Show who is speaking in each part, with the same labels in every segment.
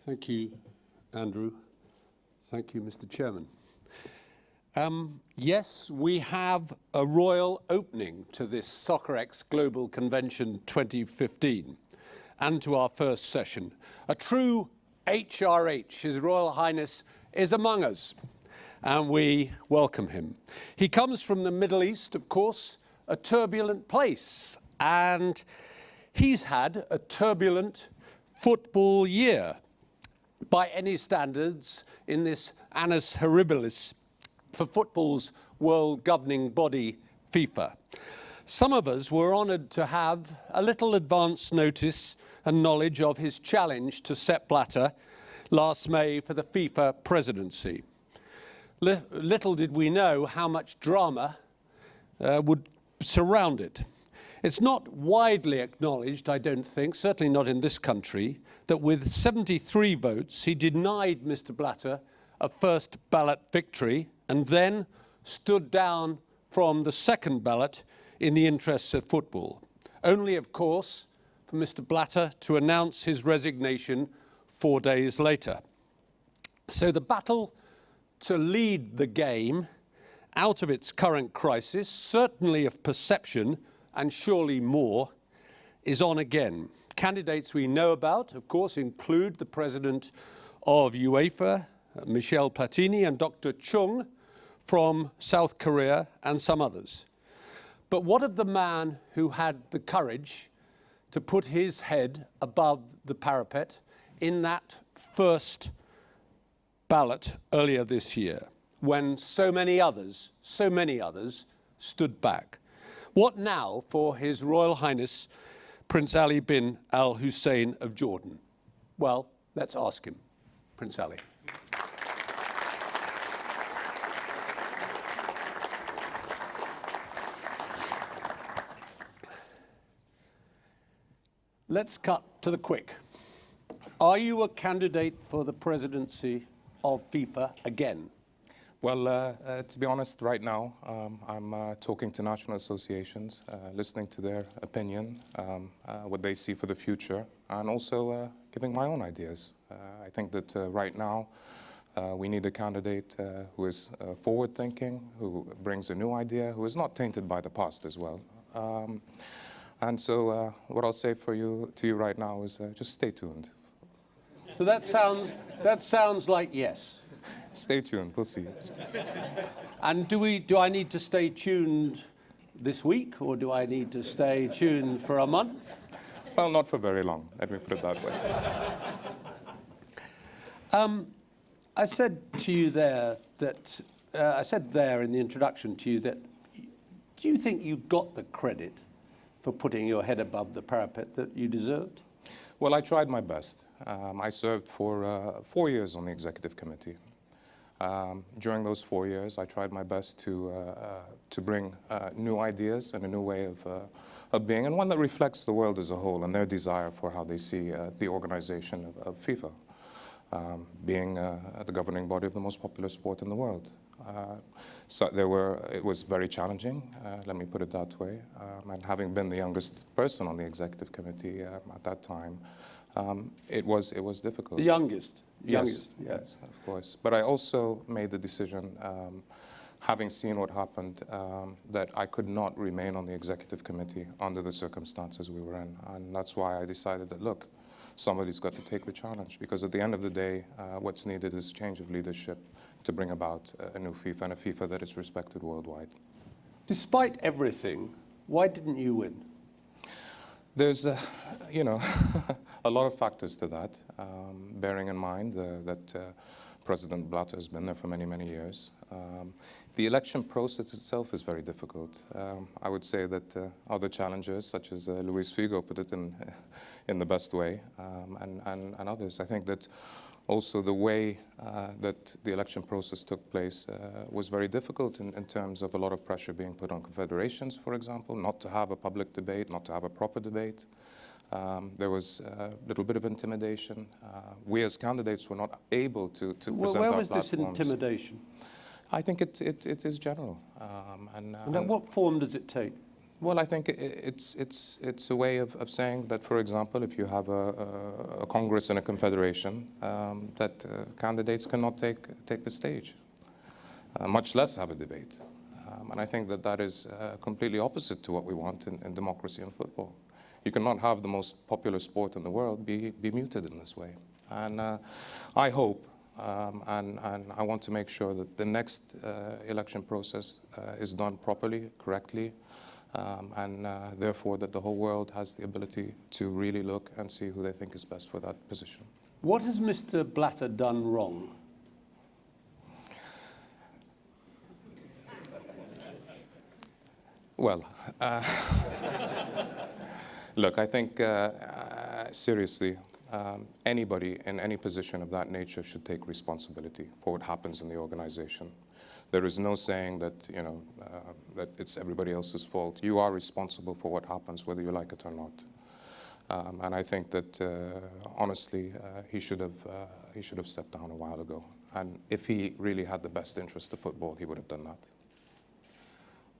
Speaker 1: Thank you, Andrew. Thank you, Mr. Chairman. Yes, we have a royal opening to this Soccerex Global Convention 2015 and to our first session. A true HRH, His Royal Highness, is among us, and we welcome him. He comes from the Middle East, of course, a turbulent place, and he's had a turbulent football year by any standards in this annus horribilis for football's world governing body, FIFA. Some of us were honoured to have a little advance notice and knowledge of his challenge to Sepp Blatter last May for the FIFA presidency. Little did we know how much drama would surround it. It's not widely acknowledged, I don't think, certainly not in this country, that with 73 votes, he denied Mr. Blatter a first ballot victory and then stood down from the second ballot in the interests of football. Only, of course, for Mr. Blatter to announce his resignation 4 days later. So the battle to lead the game out of its current crisis, certainly of perception and surely more, is on again. Candidates we know about, of course, include the president of UEFA, Michel Platini, and Dr. Chung from South Korea, and some others. But what of the man who had the courage to put his head above the parapet in that first ballot earlier this year, when so many others stood back? What now for His Royal Highness Prince Ali bin Al-Hussein of Jordan? Well, let's ask him. Prince Ali. Let's cut to the quick. Are you a candidate for the presidency of FIFA again?
Speaker 2: Well, to be honest, right now, I'm talking to national associations, listening to their opinion, what they see for the future, and also giving my own ideas. I think that right now, we need a candidate who is forward-thinking, who brings a new idea, who is not tainted by the past as well. And so what I'll say to you right now is just stay tuned.
Speaker 1: So that sounds like yes.
Speaker 2: Stay tuned, we'll see.
Speaker 1: And do I need to stay tuned this week, or do I need to stay tuned for a month?
Speaker 2: Well, not for very long, let me put it that way.
Speaker 1: I said to you there that, I said there in the introduction to you that, do you think you got the credit for putting your head above the parapet that you deserved?
Speaker 2: Well, I tried my best. I served for 4 years on the executive committee. During those 4 years, I tried my best to bring new ideas and a new way of being, and one that reflects the world as a whole and their desire for how they see the organization of FIFA, being the governing body of the most popular sport in the world. So it was very challenging, let me put it that way. And having been the youngest person on the executive committee at that time, it was difficult.
Speaker 1: The youngest?
Speaker 2: Yes, yes, of course. But I also made the decision, having seen what happened, that I could not remain on the executive committee under the circumstances we were in. And that's why I decided that, look, somebody's got to take the challenge, because at the end of the day, what's needed is change of leadership to bring about a new FIFA, and a FIFA that is respected worldwide.
Speaker 1: Despite everything, why didn't you win?
Speaker 2: There's, a lot of factors to that, bearing in mind that President Blatter has been there for many, many years. The election process itself is very difficult. I would say that other challengers, such as Luis Figo, put it in the best way, and others. I think that also the way that the election process took place was very difficult in terms of a lot of pressure being put on confederations, for example, not to have a public debate, not to have a proper debate. There was a little bit of intimidation. We as candidates were not able to present our platforms.
Speaker 1: Where was this intimidation?
Speaker 2: I think it is general.
Speaker 1: And what form does it take?
Speaker 2: Well, I think it's a way of saying that, for example, if you have a Congress and a confederation, that candidates cannot take the stage, much less have a debate. And I think that that is completely opposite to what we want in democracy and football. You cannot have the most popular sport in the world be muted in this way. And I hope, and I want to make sure that the next election process is done properly, correctly, and therefore that the whole world has the ability to really look and see who they think is best for that position.
Speaker 1: What has Mr. Blatter done wrong?
Speaker 2: Well, look, I think seriously, anybody in any position of that nature should take responsibility for what happens in the organization. There is no saying that, that it's everybody else's fault. You are responsible for what happens, whether you like it or not. And I think that, honestly, he should have stepped down a while ago. And if he really had the best interest of football, he would have done that.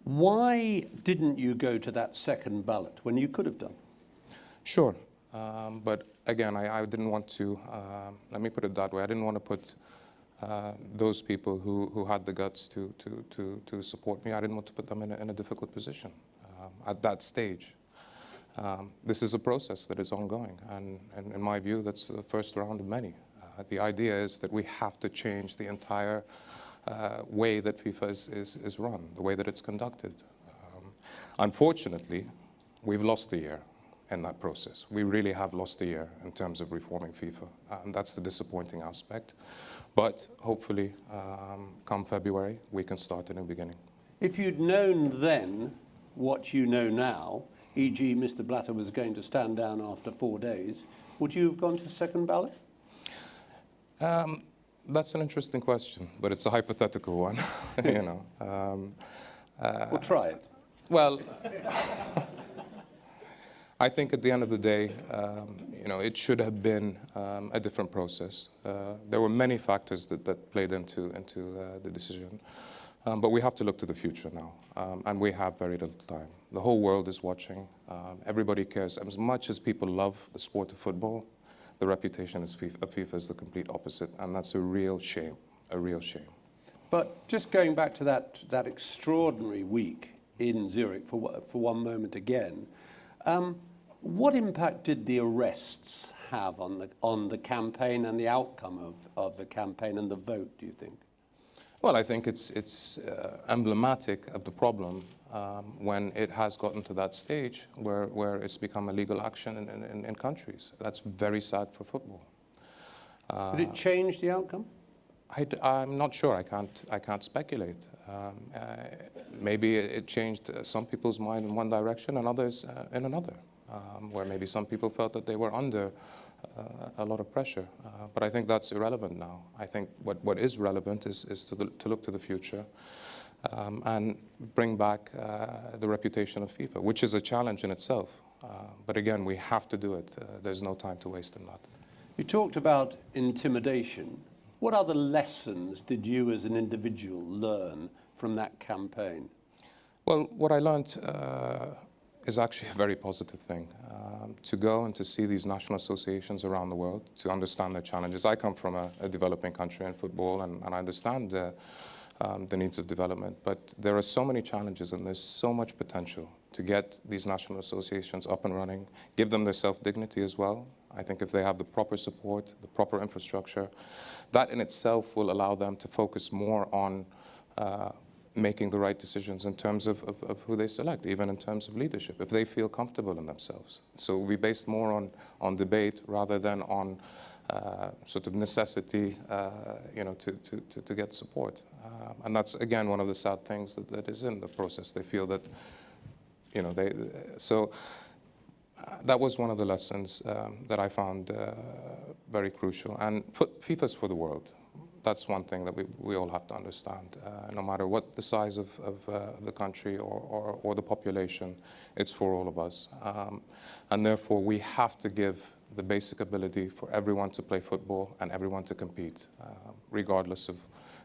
Speaker 1: Why didn't you go to that second ballot when you could have done?
Speaker 2: Sure. But again, I didn't want to, let me put it that way, I didn't want to put those people who had the guts to support me, I didn't want to put them in a difficult position at that stage. This is a process that is ongoing, and in my view, that's the first round of many. The idea is that we have to change the entire way that FIFA is run, the way that it's conducted. Unfortunately, we've lost a year in that process. We really have lost a year in terms of reforming FIFA, and that's the disappointing aspect. But hopefully, come February, we can start a new beginning.
Speaker 1: If you'd known then what you know now, e.g. Mr. Blatter was going to stand down after 4 days, would you have gone to second ballot?
Speaker 2: That's an interesting question, but it's a hypothetical one,
Speaker 1: Well, try it.
Speaker 2: Well, I think at the end of the day, it should have been a different process. There were many factors that played into the decision, but we have to look to the future now, and we have very little time. The whole world is watching. Everybody cares. As much as people love the sport of football, the reputation of FIFA is the complete opposite, and that's a real shame, a real shame.
Speaker 1: But just going back to that extraordinary week in Zurich for one moment again, what impact did the arrests have on the campaign and the outcome of the campaign and the vote, do you think?
Speaker 2: Well, I think it's emblematic of the problem when it has gotten to that stage where it's become a legal action in countries. That's very sad for football.
Speaker 1: Did it change the outcome?
Speaker 2: I'm not sure. I can't speculate. Maybe it changed some people's mind in one direction and others in another, where maybe some people felt that they were under a lot of pressure. But I think that's irrelevant now. I think what is relevant is to look to the future and bring back the reputation of FIFA, which is a challenge in itself. But again, we have to do it. There's no time to waste in that.
Speaker 1: You talked about intimidation. What other lessons did you as an individual learn from that campaign? Well,
Speaker 2: what I learned is actually a very positive thing. To go and to see these national associations around the world, to understand their challenges. I come from a developing country in football, and I understand the needs of development. But there are so many challenges, and there's so much potential to get these national associations up and running, give them their self-dignity as well. I think if they have the proper support, the proper infrastructure, that in itself will allow them to focus more on making the right decisions in terms of who they select, even in terms of leadership, if they feel comfortable in themselves. So it will be based more on debate rather than on sort of necessity, to get support. And that's, again, one of the sad things that is in the process. They feel that, so that was one of the lessons that I found very crucial. And FIFA's for the world. That's one thing that we all have to understand. No matter what the size of the country or the population, it's for all of us. And therefore, we have to give the basic ability for everyone to play football and everyone to compete, regardless of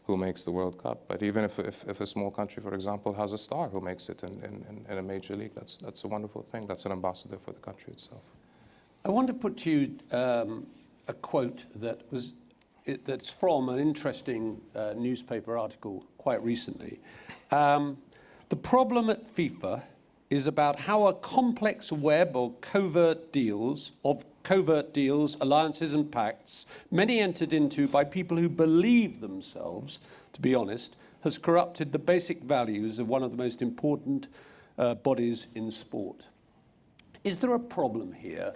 Speaker 2: who makes the World Cup. But even if a small country, for example, has a star who makes it in a major league, that's a wonderful thing. That's an ambassador for the country itself.
Speaker 1: I want to put to you a quote that's from an interesting newspaper article quite recently. The problem at FIFA is about how a complex web of covert deals, alliances and pacts, many entered into by people who believe themselves, to be honest, has corrupted the basic values of one of the most important bodies in sport. Is there a problem here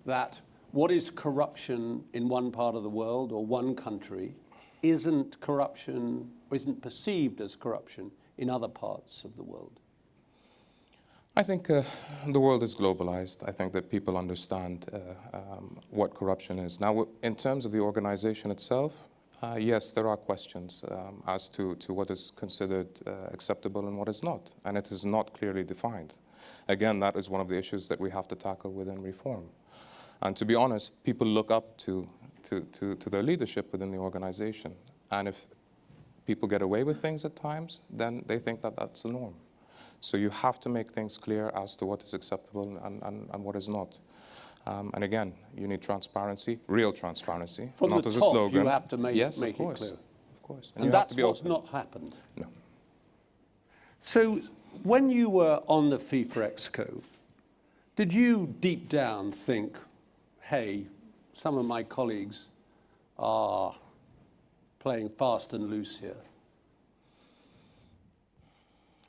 Speaker 1: that what is corruption in one part of the world or one country isn't corruption, or isn't perceived as corruption in other parts of the world?
Speaker 2: I think the world is globalized. I think that people understand what corruption is. Now, in terms of the organization itself, yes, there are questions as to what is considered acceptable and what is not, and it is not clearly defined. Again, that is one of the issues that we have to tackle within reform. And to be honest, people look up to their leadership within the organization, and if people get away with things at times, then they think that that's the norm. So you have to make things clear as to what is acceptable and what is not. And again, you need transparency, real transparency,
Speaker 1: from
Speaker 2: not
Speaker 1: the
Speaker 2: as
Speaker 1: top,
Speaker 2: a slogan.
Speaker 1: you have to make
Speaker 2: yes,
Speaker 1: it clear.
Speaker 2: Of course.
Speaker 1: And that's what's not happened.
Speaker 2: No.
Speaker 1: So when you were on the FIFA Exco, did you deep down think, hey, some of my colleagues are playing fast and loose here?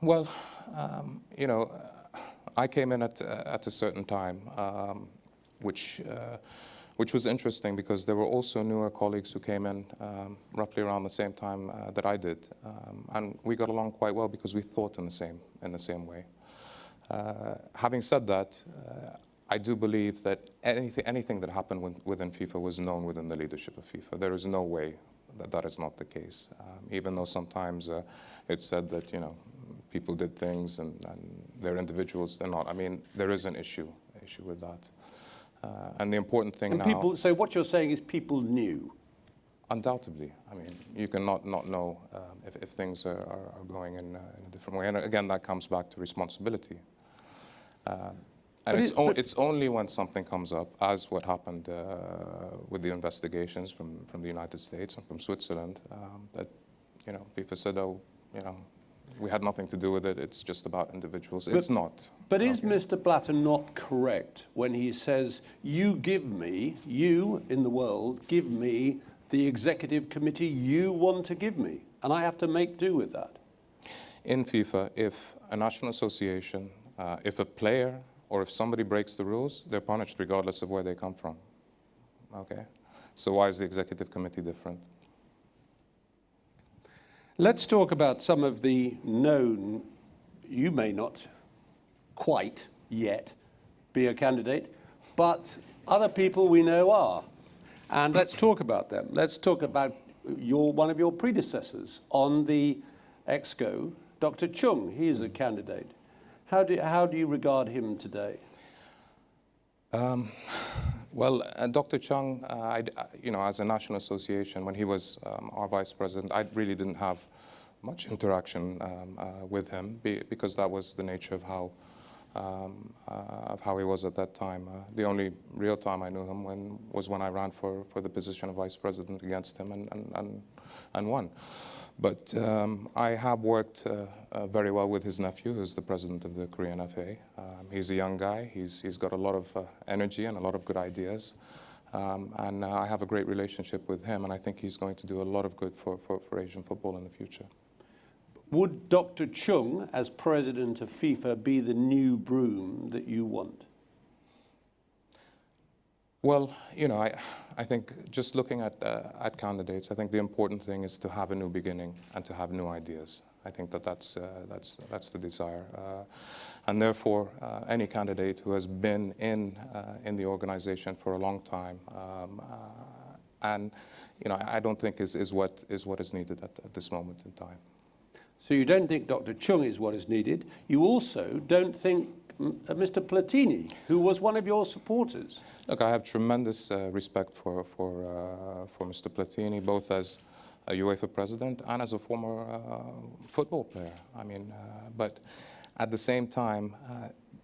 Speaker 2: Well, you know, I came in at a certain time, which was interesting because there were also newer colleagues who came in roughly around the same time that I did, and we got along quite well because we thought in the same way. Having said that, I do believe that anything that happened within FIFA was known within the leadership of FIFA. There is no way that is not the case, even though sometimes it's said that, you know, people did things and they're individuals. They're not. I mean, there is an issue with that. And the important thing now...
Speaker 1: So what you're saying is people knew?
Speaker 2: Undoubtedly. I mean, you cannot not know if things are going in a different way. And again, that comes back to responsibility. And it's only when something comes up, as what happened with the investigations from the United States and from Switzerland, that, you know, FIFA said, oh, you know, we had nothing to do with it. It's just about individuals. It's not.
Speaker 1: But is Mr. Blatter not correct when he says, you in the world, give me the executive committee you want to give me, and I have to make do with that?
Speaker 2: In FIFA, if a national association, if a player or if somebody breaks the rules, they're punished regardless of where they come from. Okay? So why is the executive committee different?
Speaker 1: Let's talk about some of the known, you may not quite yet be a candidate, but other people we know are. And let's talk about them. Let's talk about one of your predecessors on the Exco, Dr. Chung. He is a candidate. How do you regard him today?
Speaker 2: Well, Dr. Chung, you know, as a national association, when he was our vice president, I really didn't have much interaction with him because that was the nature of how he was at that time. The only real time I knew him was when I ran for the position of vice president against him and won. But I have worked very well with his nephew, who's the president of the Korean FA. He's a young guy. He's got a lot of energy and a lot of good ideas. And I have a great relationship with him, and I think he's going to do a lot of good for Asian football in the future.
Speaker 1: Would Dr. Chung, as president of FIFA, be the new broom that you want?
Speaker 2: Well, you know, I think just looking at candidates, I think the important thing is to have a new beginning and to have new ideas. I think that's the desire, and therefore any candidate who has been in the organization for a long time, and you know, I don't think is what is needed at this moment in time.
Speaker 1: So you don't think Dr. Chung is what is needed. You also don't think Mr. Platini, who was one of your supporters.
Speaker 2: Look, I have tremendous respect for Mr. Platini, both as a UEFA president and as a former football player. I mean, but at the same time,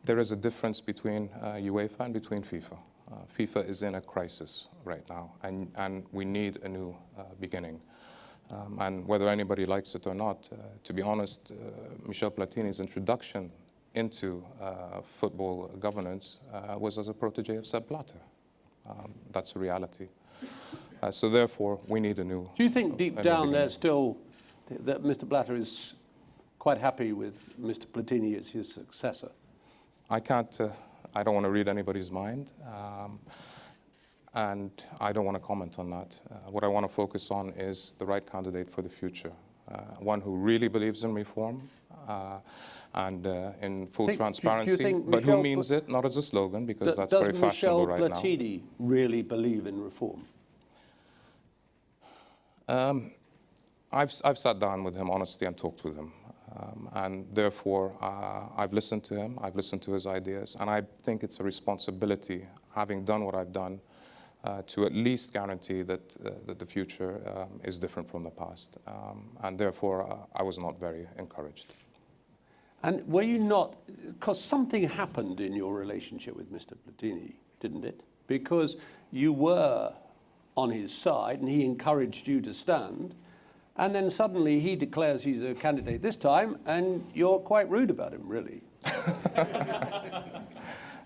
Speaker 2: there is a difference between UEFA and between FIFA. FIFA is in a crisis right now, and we need a new beginning. And whether anybody likes it or not, to be honest, Michel Platini's introduction into football governance was as a protege of Sepp Blatter. That's a reality. So therefore, we need a new.
Speaker 1: Do you think deep down there's still that Mr. Blatter is quite happy with Mr. Platini as his successor?
Speaker 2: I can't. I don't want to read anybody's mind, and I don't want to comment on that. What I want to focus on is the right candidate for the future, one who really believes in reform and in full transparency, but who means it not as a slogan, because that's very fashionable right now.
Speaker 1: Does Michel Platini really believe in reform?
Speaker 2: I've sat down with him honestly and talked with him. And therefore, I've listened to him, I've listened to his ideas, and I think it's a responsibility, having done what I've done, to at least guarantee that the future is different from the past. And therefore, I was not very encouraged.
Speaker 1: And were you not, because something happened in your relationship with Mr. Platini, didn't it? Because you were on his side and he encouraged you to stand, and then suddenly he declares he's a candidate this time, and you're quite rude about him, really.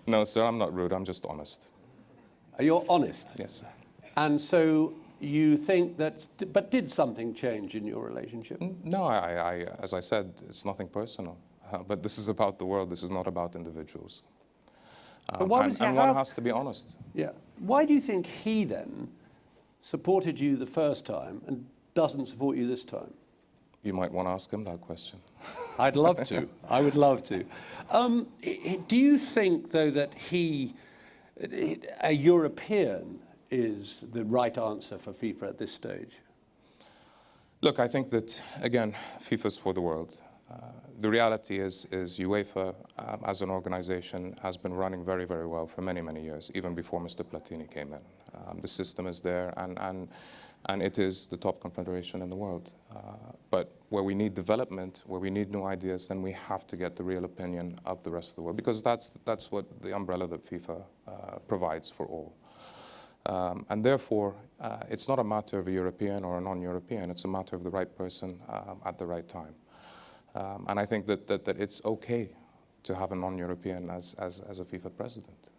Speaker 2: No, sir, I'm not rude. I'm just honest.
Speaker 1: You're honest?
Speaker 2: Yes, sir.
Speaker 1: And so you think that, but did something change in your relationship?
Speaker 2: No, as I said, it's nothing personal. But this is about the world. This is not about individuals. And one has to be honest.
Speaker 1: Yeah. Why do you think he then supported you the first time and doesn't support you this time?
Speaker 2: You might want to ask him that question.
Speaker 1: I'd love to. I would love to. Do you think, though, that a European is the right answer for FIFA at this stage?
Speaker 2: Look, I think that, again, FIFA's for the world. The reality is UEFA, as an organization, has been running very, very well for many, many years, even before Mr. Platini came in. The system is there, and it is the top confederation in the world. But where we need development, where we need new ideas, then we have to get the real opinion of the rest of the world, because that's what the umbrella that FIFA provides for all. And therefore, it's not a matter of a European or a non-European. It's a matter of the right person at the right time. And I think that it's okay to have a non-European as a FIFA president.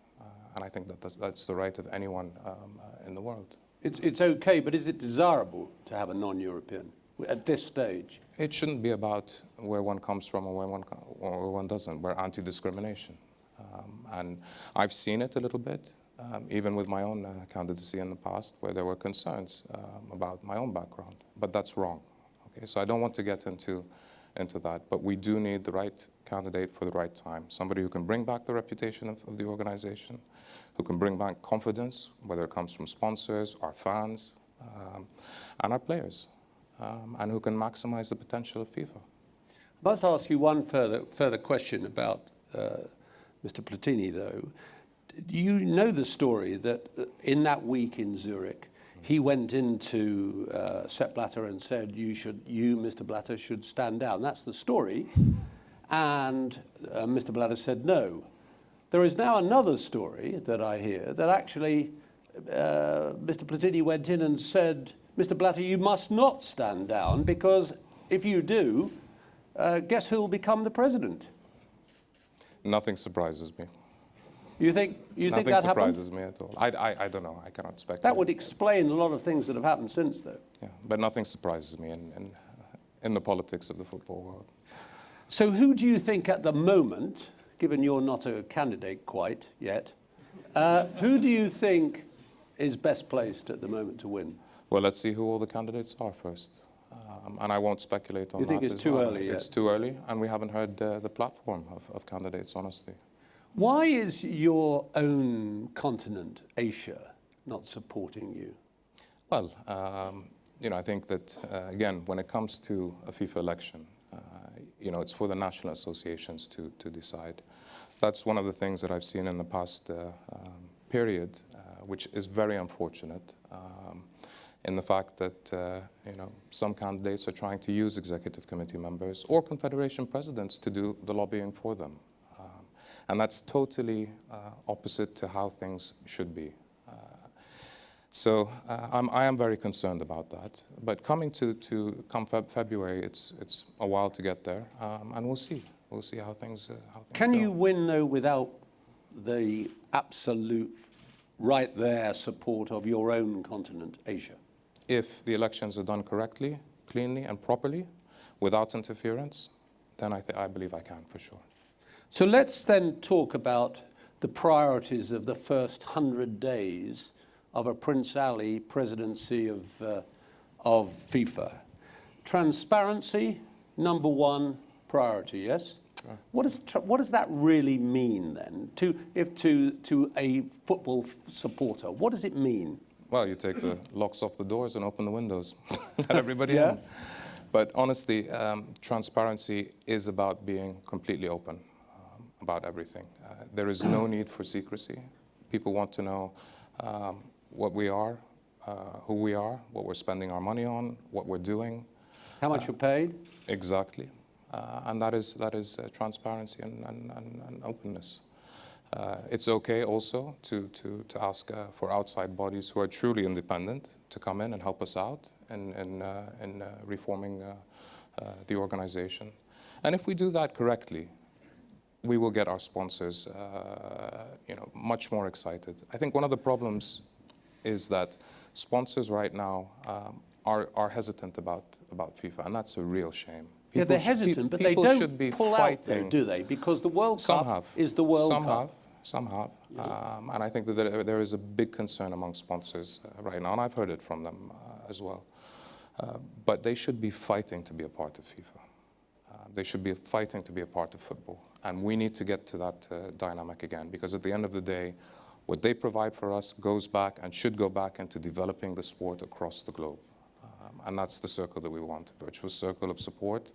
Speaker 2: And I think that's the right of anyone in the world.
Speaker 1: It's okay, but is it desirable to have a non-European at this stage?
Speaker 2: It shouldn't be about where one comes from or where one doesn't. We're anti-discrimination. And I've seen it a little bit, even with my own candidacy in the past, where there were concerns about my own background. But that's wrong. Okay? So I don't want to get into that, but we do need the right candidate for the right time. Somebody who can bring back the reputation of the organization, who can bring back confidence, whether it comes from sponsors, our fans, and our players, and who can maximize the potential of FIFA.
Speaker 1: I must ask you one further question about Mr. Platini, though. Do you know the story that in that week in Zurich, he went into Sepp Blatter and said, you, Mr. Blatter, should stand down? That's the story. And Mr. Blatter said no. There is now another story that I hear that actually Mr. Platini went in and said, Mr. Blatter, you must not stand down, because if you do, guess who will become the president?
Speaker 2: Nothing surprises me.
Speaker 1: You think that happened?
Speaker 2: Nothing surprises me at all. I don't know. I cannot speculate.
Speaker 1: That would explain a lot of things that have happened since, though.
Speaker 2: Yeah, but nothing surprises me in the politics of the football world.
Speaker 1: So who do you think at the moment, given you're not a candidate quite yet, who do you think is best placed at the moment to win?
Speaker 2: Well, let's see who all the candidates are first. And I won't speculate on that.
Speaker 1: You think it's too early yet?
Speaker 2: It's too early, and we haven't heard the platform of candidates, honestly.
Speaker 1: Why is your own continent, Asia, not supporting you?
Speaker 2: Well, I think that, again, when it comes to a FIFA election, it's for the national associations to decide. That's one of the things that I've seen in the past period, which is very unfortunate, in the fact that some candidates are trying to use executive committee members or confederation presidents to do the lobbying for them. And that's totally opposite to how things should be. So I am very concerned about that. But coming to February, it's a while to get there, and we'll see. We'll see how things
Speaker 1: Can
Speaker 2: go.
Speaker 1: you win, though, without the absolute right there support of your own continent, Asia?
Speaker 2: If the elections are done correctly, cleanly, and properly, without interference, then I believe I can, for sure.
Speaker 1: So let's then talk about the priorities of the first 100 days of a Prince Ali presidency of FIFA. Transparency, number one priority, yes? Sure. What does that really mean then to a football supporter? What does it mean?
Speaker 2: Well, you take the locks off the doors and open the windows, let everybody in. But honestly, transparency is about being completely open about everything. There is no need for secrecy. People want to know what we are, who we are, what we're spending our money on, what we're doing.
Speaker 1: How much you're paid?
Speaker 2: Exactly. And that is transparency and openness. It's okay also to ask for outside bodies who are truly independent to come in and help us out in reforming the organization. And if we do that correctly, we will get our sponsors much more excited. I think one of the problems is that sponsors right now are hesitant about FIFA, and that's a real shame.
Speaker 1: Yeah, they're hesitant, but they don't pull out, though, do they? Because the World Cup is the World Cup.
Speaker 2: Some have. And I think that there is a big concern among sponsors right now, and I've heard it from them as well. But they should be fighting to be a part of FIFA. They should be fighting to be a part of football. And we need to get to that dynamic again, because at the end of the day, what they provide for us goes back and should go back into developing the sport across the globe. And that's the circle that we want, a virtuous circle of support,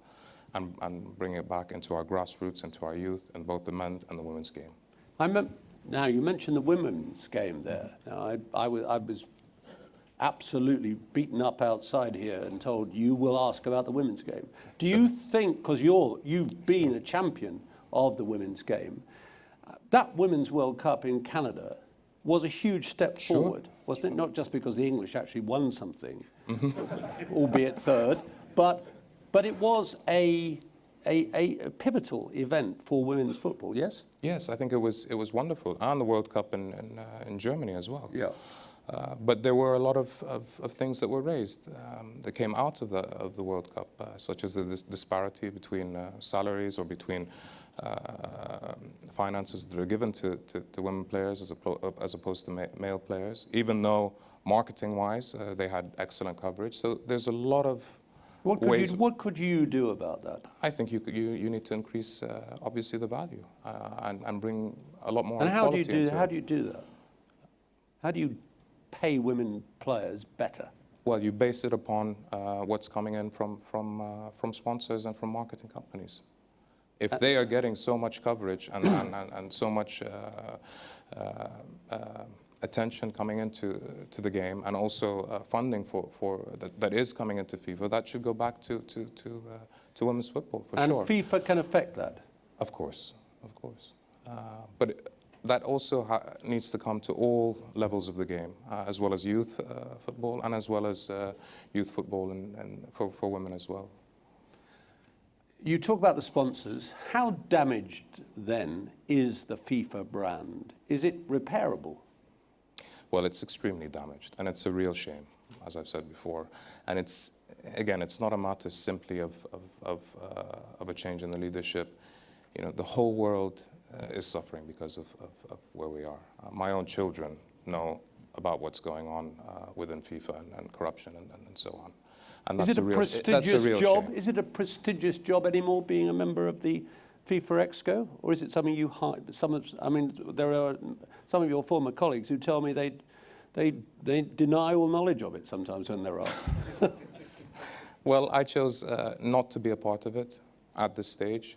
Speaker 2: and bring it back into our grassroots, into our youth, and both the men's and the women's game.
Speaker 1: Now, you mentioned the women's game there. Now, I was absolutely beaten up outside here and told you will ask about the women's game. Do you think, because you've been a champion of the women's game, that Women's World Cup in Canada was a huge step forward, wasn't it? Not just because the English actually won something, albeit third, but it was a pivotal event for women's football, yes?
Speaker 2: Yes, I think it was wonderful, and the World Cup in Germany as well.
Speaker 1: Yeah.
Speaker 2: But there were a lot of things that were raised that came out of the World Cup, such as the disparity between salaries or between finances that are given to women players as opposed to male players, even though marketing-wise they had excellent coverage. So there's a lot of ways.
Speaker 1: What could you do about that?
Speaker 2: I think you need to increase, obviously, the value and bring a lot more.
Speaker 1: And
Speaker 2: how do you
Speaker 1: do that? How do you pay women players better?
Speaker 2: Well, you base it upon what's coming in from sponsors and from marketing companies. If they are getting so much coverage and so much attention coming into the game, and also funding for that is coming into FIFA, that should go back to women's football for sure.
Speaker 1: And FIFA can affect that.
Speaker 2: Of course. But that also needs to come to all levels of the game, as well as youth football, and as well as youth football and for women as well.
Speaker 1: You talk about the sponsors. How damaged, then, is the FIFA brand? Is it repairable? Well,
Speaker 2: it's extremely damaged, and it's a real shame, as I've said before. And it's not a matter simply of a change in the leadership. The whole world is suffering because of where we are. My own children know about what's going on within FIFA and corruption and so on. And
Speaker 1: is it a prestigious job? Shame. Is it a prestigious job anymore, being a member of the FIFA Exco, or is it something you hide? There are some of your former colleagues who tell me they deny all knowledge of it sometimes when they're asked.
Speaker 2: Well, I chose not to be a part of it at this stage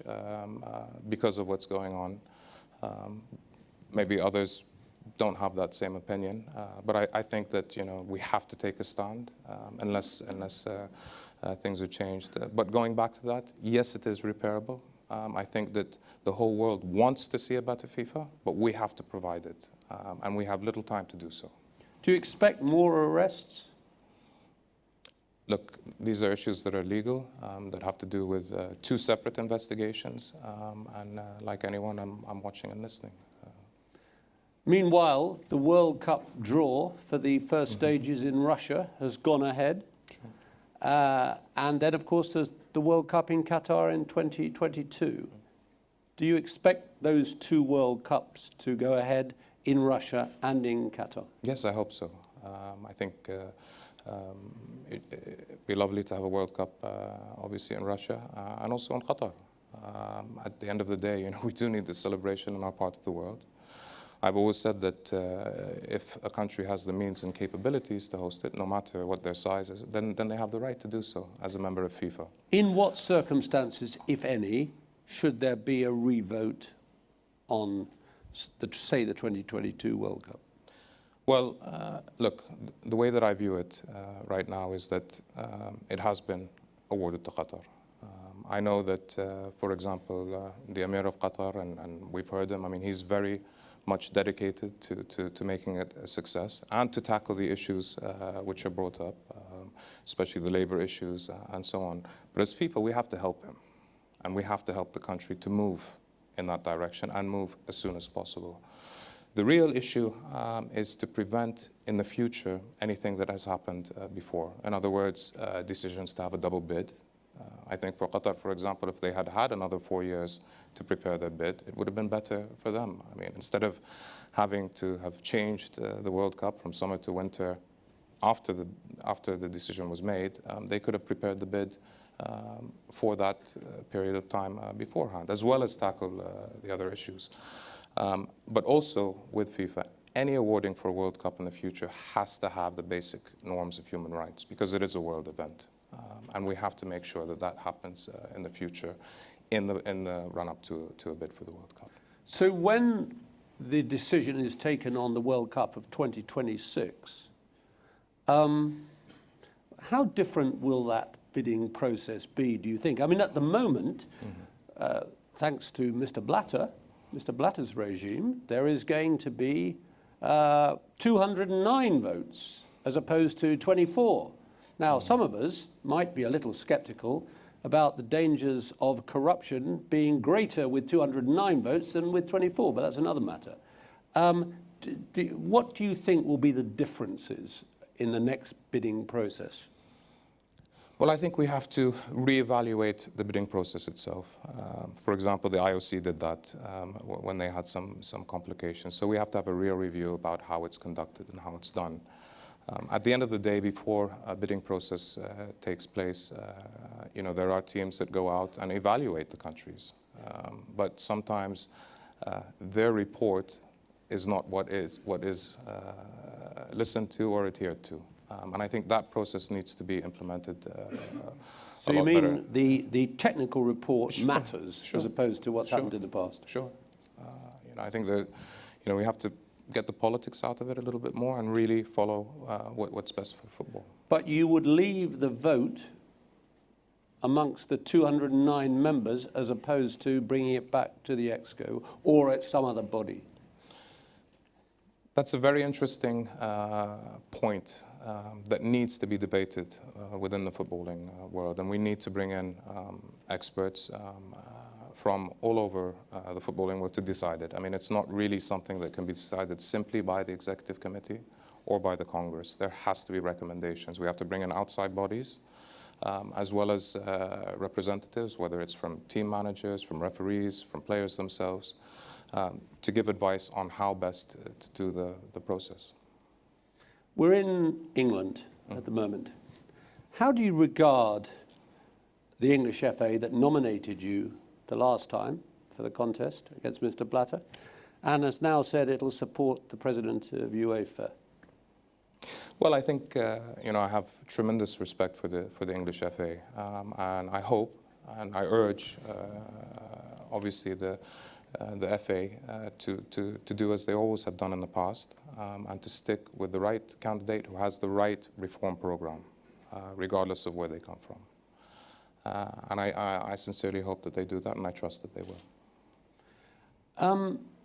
Speaker 2: because of what's going on. Maybe others don't have that same opinion. But I think that, you know, we have to take a stand unless things are changed. But going back to that, yes, it is repairable. I think that the whole world wants to see a better FIFA, but we have to provide it. And we have little time to do so.
Speaker 1: Do you expect more arrests?
Speaker 2: Look, these are issues that are legal, that have to do with 2 separate investigations. And like anyone, I'm watching and listening.
Speaker 1: Meanwhile, the World Cup draw for the first stages in Russia has gone ahead. Sure. And then, of course, there's the World Cup in Qatar in 2022. Do you expect those 2 World Cups to go ahead in Russia and in Qatar?
Speaker 2: Yes, I hope so. I think it'd be lovely to have a World Cup, obviously, in Russia and also in Qatar. At the end of the day, you know, we do need the celebration in our part of the world. I've always said that if a country has the means and capabilities to host it, no matter what their size is, then they have the right to do so as a member of FIFA.
Speaker 1: In what circumstances, if any, should there be a revote on, say, the 2022 World Cup?
Speaker 2: Well, look, the way that I view it right now is that it has been awarded to Qatar. I know that, for example, the Emir of Qatar, and we've heard him, I mean, he's very much dedicated to making it a success and to tackle the issues which are brought up, especially the labor issues and so on. But as FIFA, we have to help him, and we have to help the country to move in that direction and move as soon as possible. The real issue is to prevent in the future anything that has happened before. In other words, decisions to have a double bid. I think for Qatar, for example, if they had had another 4 years to prepare their bid, it would have been better for them. I mean, instead of having to have changed the World Cup from summer to winter after the decision was made, they could have prepared the bid for that period of time beforehand, as well as tackle the other issues. But also with FIFA, any awarding for a World Cup in the future has to have the basic norms of human rights, because it is a world event. And we have to make sure that that happens in the future, in the run-up to a bid for the World Cup.
Speaker 1: So when the decision is taken on the World Cup of 2026, how different will that bidding process be, do you think? I mean, at the moment, thanks to Mr. Blatter's regime, there is going to be 209 votes as opposed to 24. Now, some of us might be a little skeptical about the dangers of corruption being greater with 209 votes than with 24, but that's another matter. What do you think will be the differences in the next bidding process?
Speaker 2: Well, I think we have to reevaluate the bidding process itself. For example, the IOC did that when they had some complications. So we have to have a real review about how it's conducted and how it's done. At the end of the day, before a bidding process takes place, you know, there are teams that go out and evaluate the countries. But sometimes their report is not what is listened to or adhered to. And I think that process needs to be implemented
Speaker 1: So you mean the technical report
Speaker 2: Sure.
Speaker 1: matters
Speaker 2: Sure.
Speaker 1: as opposed to what's
Speaker 2: Sure.
Speaker 1: happened in the past?
Speaker 2: Sure. You know, I think that, you know, we have to get the politics out of it a little bit more and really follow what's best for football.
Speaker 1: But you would leave the vote amongst the 209 members as opposed to bringing it back to the EXCO or at some other body?
Speaker 2: That's a very interesting point that needs to be debated within the footballing world, and we need to bring in experts from all over the footballing world to decide it. I mean, it's not really something that can be decided simply by the executive committee or by the Congress. There has to be recommendations. We have to bring in outside bodies as well as representatives, whether it's from team managers, from referees, from players themselves, to give advice on how best to do the process.
Speaker 1: We're in England at the moment. How do you regard the English FA that nominated you the last time for the contest against Mr. Blatter and has now said it'll support the president of UEFA?
Speaker 2: Well, I think you know, I have tremendous respect for the English FA, and I hope and I urge, obviously, the the FA to do as they always have done in the past, and to stick with the right candidate who has the right reform program, regardless of where they come from. And I sincerely hope that they do that, and I trust that they will.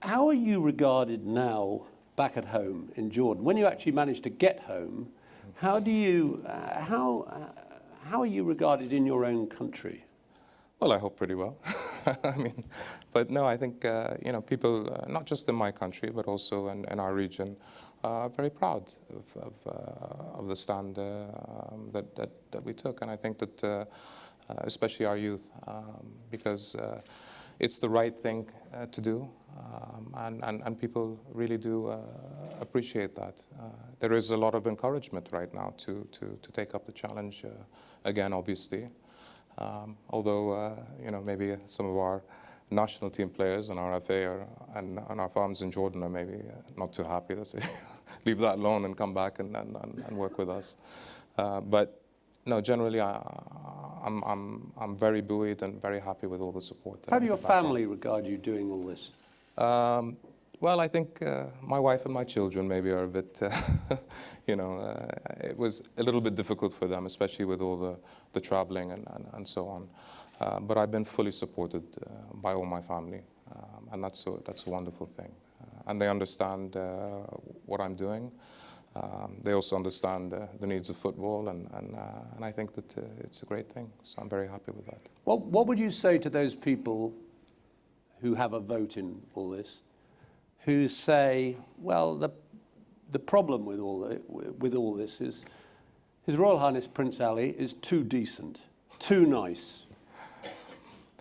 Speaker 1: How are you regarded now back at home in Jordan? When you actually manage to get home, how do you, how are you regarded in your own country?
Speaker 2: Well, I hope pretty well. I mean, but no, I think you know, people, not just in my country, but also in our region, are very proud of the stand that we took, and I think that especially our youth, because it's the right thing to do, and people really do appreciate that. There is a lot of encouragement right now to take up the challenge again, obviously. Although, you know, maybe some of our national team players and our FA and our farms in Jordan are maybe not too happy to say, leave that alone and come back and work with us. But no, generally, I'm very buoyed and very happy with all the support.
Speaker 1: How do your family regard you doing all this?
Speaker 2: Well, I think my wife and my children maybe are a bit, you know, it was a little bit difficult for them, especially with all the traveling and so on. But I've been fully supported by all my family, and that's a wonderful thing. And they understand what I'm doing. They also understand the needs of football, and I think that it's a great thing. So I'm very happy with that.
Speaker 1: What would you say to those people who have a vote in all this, who say, well, the problem with all this is His Royal Highness Prince Ali is too decent, too nice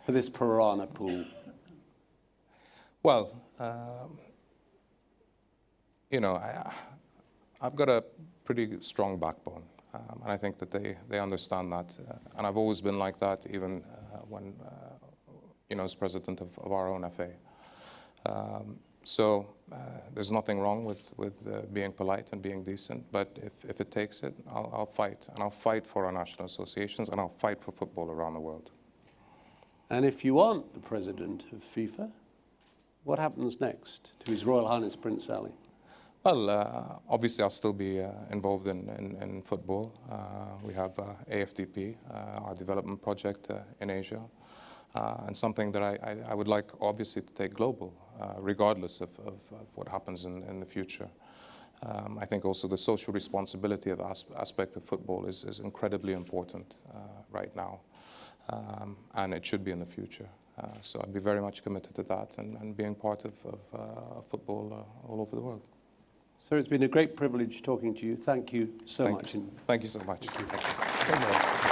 Speaker 1: for this piranha pool?
Speaker 2: Well, you know, I've got a pretty strong backbone, and I think that they understand that. And I've always been like that, even when, you know, as president of our own FA. So there's nothing wrong with being polite and being decent, but if it takes it, I'll fight. And I'll fight for our national associations, and I'll fight for football around the world.
Speaker 1: And if you aren't the president of FIFA, what happens next to His Royal Highness Prince Ali?
Speaker 2: Well, obviously I'll still be involved in football. We have AFDP, our development project in Asia, and something that I would like, obviously, to take global, regardless of what happens in the future. I think also the social responsibility of aspect of football is incredibly important right now, and it should be in the future. So I'd be very much committed to that and being part of football all over the world.
Speaker 1: Sir, it's been a great privilege talking to you. Thank you so much.
Speaker 2: Thank you so much. Thank you.